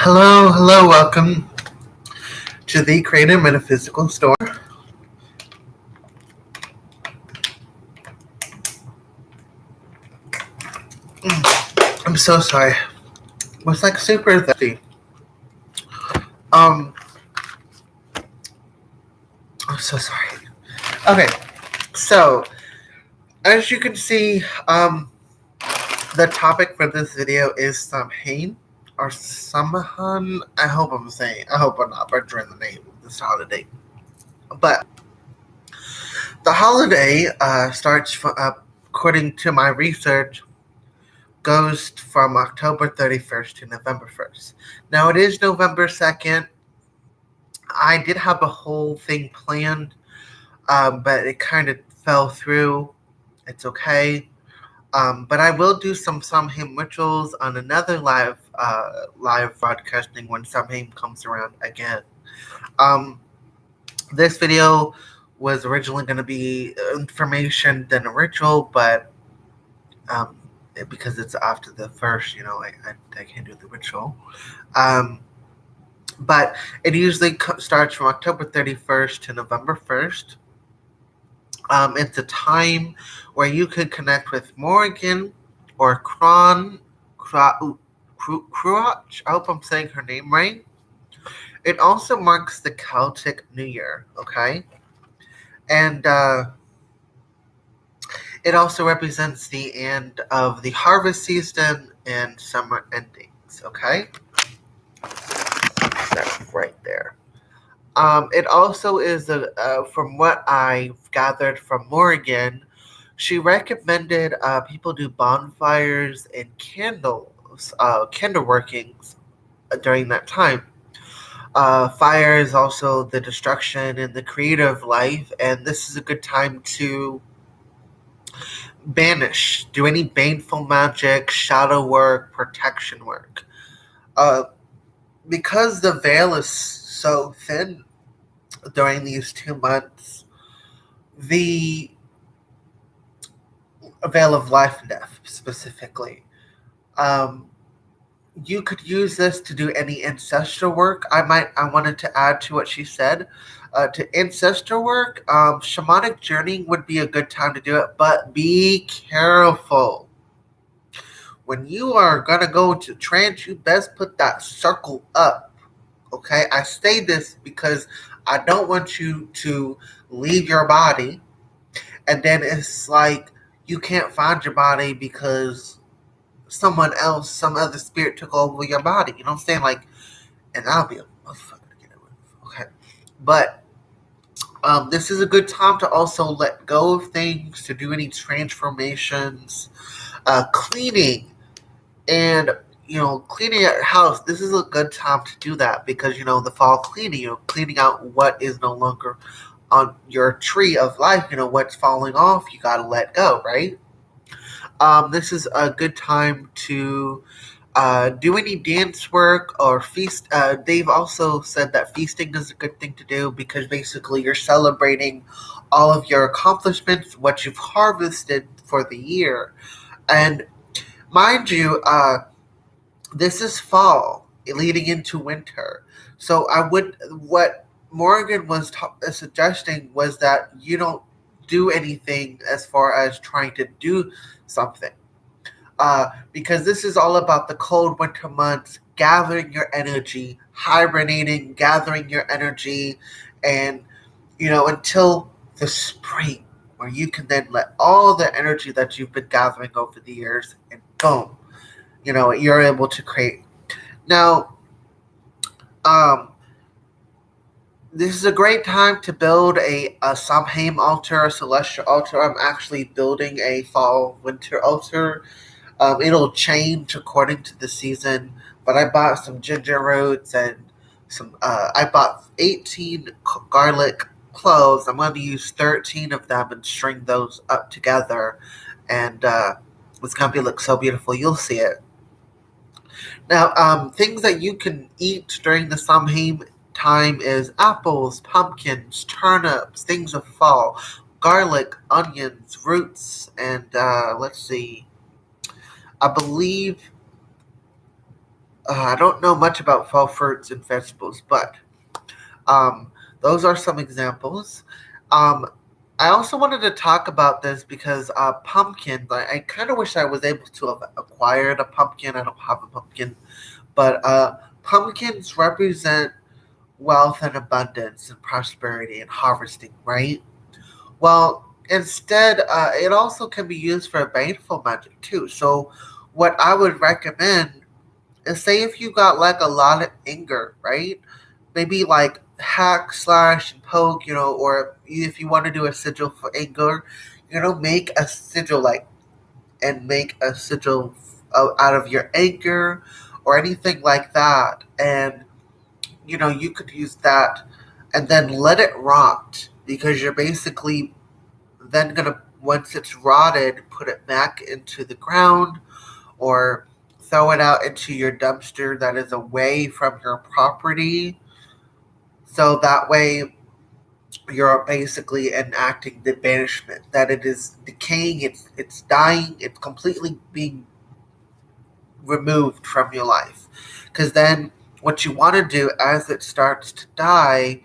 Hello, welcome to the Creative Metaphysical Store. I'm so sorry. I was like super thirsty. I'm so sorry. Okay, so as you can see, the topic for this video is samhain or samhain. I hope I'm not butchering the name of this holiday. But the holiday starts, according to my research, goes from October 31st to November 1st. Now it is November 2nd. I did have a whole thing planned, but it kind of fell through. It's okay. But I will do some Samhain rituals on another live broadcasting when Samhain comes around again. This video was originally going to be information then a ritual, but because it's after the first, I can't do the ritual. But it usually starts from October 31st to November 1st. It's a time where you can connect with Morrigan or Cruach. I hope I'm saying her name right. It also marks the Celtic New Year, okay? And it also represents the end of the harvest season and summer endings, okay? That's right there. It also is, from what I've gathered from Morrigan, she recommended people do bonfires and candle workings during that time. Fire is also the destruction and the creative life, and this is a good time to banish, do any baneful magic, shadow work, protection work. Because the veil is so thin during these 2 months, the veil of life and death specifically, you could use this to do any ancestral work. I wanted to add to what she said. To ancestral work, shamanic journeying would be a good time to do it, but be careful. When you are going to go into trance, you best put that circle up. Okay? I say this because I don't want you to leave your body and then it's like you can't find your body because someone else, some other spirit took over your body. You know what I'm saying? Like, and I'll be a motherfucker to get it with. Okay. But this is a good time to also let go of things, to do any transformations, cleaning, and cleaning your house. This is a good time to do that because the fall cleaning, cleaning out what is no longer on your tree of life. What's falling off, you gotta let go, right? This is a good time to do any dance work or feast. They've also said that feasting is a good thing to do because basically you're celebrating all of your accomplishments, what you've harvested for the year. And mind you, this is fall leading into winter. So what Morgan was suggesting was that you don't do anything as far as trying to do something. Because this is all about the cold winter months, gathering your energy, hibernating, gathering your energy, and, until the spring, where you can then let all the energy that you've been gathering over the years, and boom, you're able to create. Now, this is a great time to build a Samhain altar, a celestial altar. I'm actually building a fall-winter altar. It'll change according to the season, but I bought some ginger roots and I bought 18 garlic cloves. I'm going to use 13 of them and string those up together, and it's going to look so beautiful. You'll see it. Now, things that you can eat during the Samhain time is apples, pumpkins, turnips, things of fall, garlic, onions, roots, and let's see. I believe I don't know much about fall fruits and vegetables, but um, those are some examples. Um, I also wanted to talk about this because pumpkin. I kind of wish I was able to have acquired a pumpkin. I don't have a pumpkin, but pumpkins represent wealth and abundance and prosperity and harvesting, right? Well, instead, it also can be used for baneful magic too. So, what I would recommend is say if you got like a lot of anger, right? Maybe like hack, slash, and poke, or if you want to do a sigil for anger, make a sigil make a sigil out of your anger or anything like that. And, you could use that and then let it rot because you're basically then gonna once it's rotted, put it back into the ground or throw it out into your dumpster that is away from your property. So that way you're basically enacting the banishment that it is decaying, it's dying, it's completely being removed from your life. Because then what you want to do as it starts to die,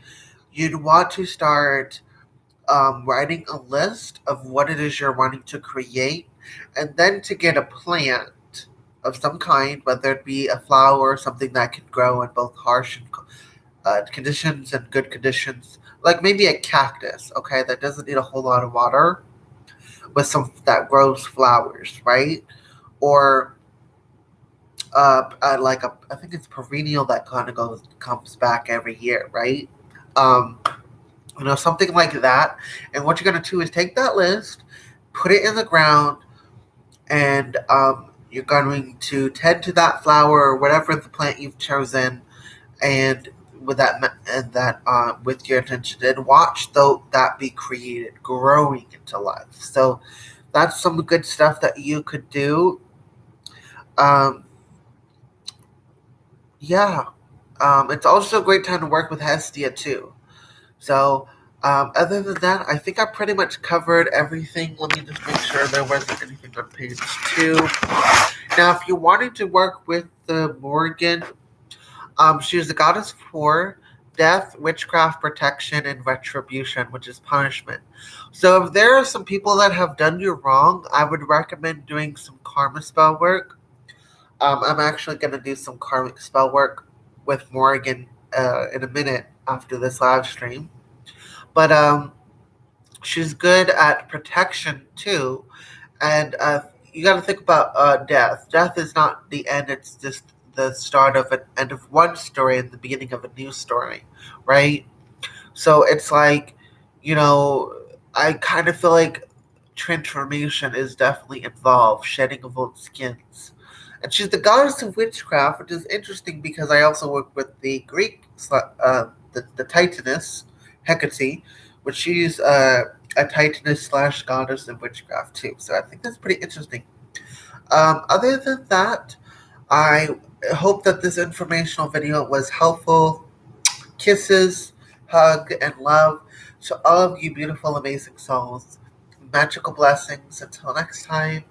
you'd want to start writing a list of what it is you're wanting to create, and then to get a plant of some kind, whether it be a flower or something that can grow in both harsh and conditions and good conditions, like maybe a cactus, okay, that doesn't need a whole lot of water, with some that grows flowers, right? Or like I think it's perennial that kind of comes back every year, right? Um, something like that. And what you're going to do is take that list, put it in the ground, and you're going to tend to that flower or whatever the plant you've chosen, and with your attention, and watch though that be created, growing into life. So that's some good stuff that you could do. Um, yeah, it's also a great time to work with Hestia too. So, other than that, I think I pretty much covered everything. Let me just make sure there wasn't anything on page 2. Now, if you wanted to work with the Morgan, she is the goddess for death, witchcraft, protection, and retribution, which is punishment. So, if there are some people that have done you wrong, I would recommend doing some karma spell work. I'm actually going to do some karmic spell work with Morgan in a minute after this live stream. But she's good at protection too, and you got to think about death. Death is not the end; it's just the start of an end of one story and the beginning of a new story, right? So it's like, you know, I kind of feel like transformation is definitely involved, shedding of old skins. And she's the goddess of witchcraft, which is interesting because I also work with the Greek, the Titaness, Hecate, which she's a Titaness slash goddess of witchcraft too. So I think that's pretty interesting. Other than that, I hope that this informational video was helpful. Kisses, hug, and love to all of you beautiful, amazing souls. Magical blessings. Until next time.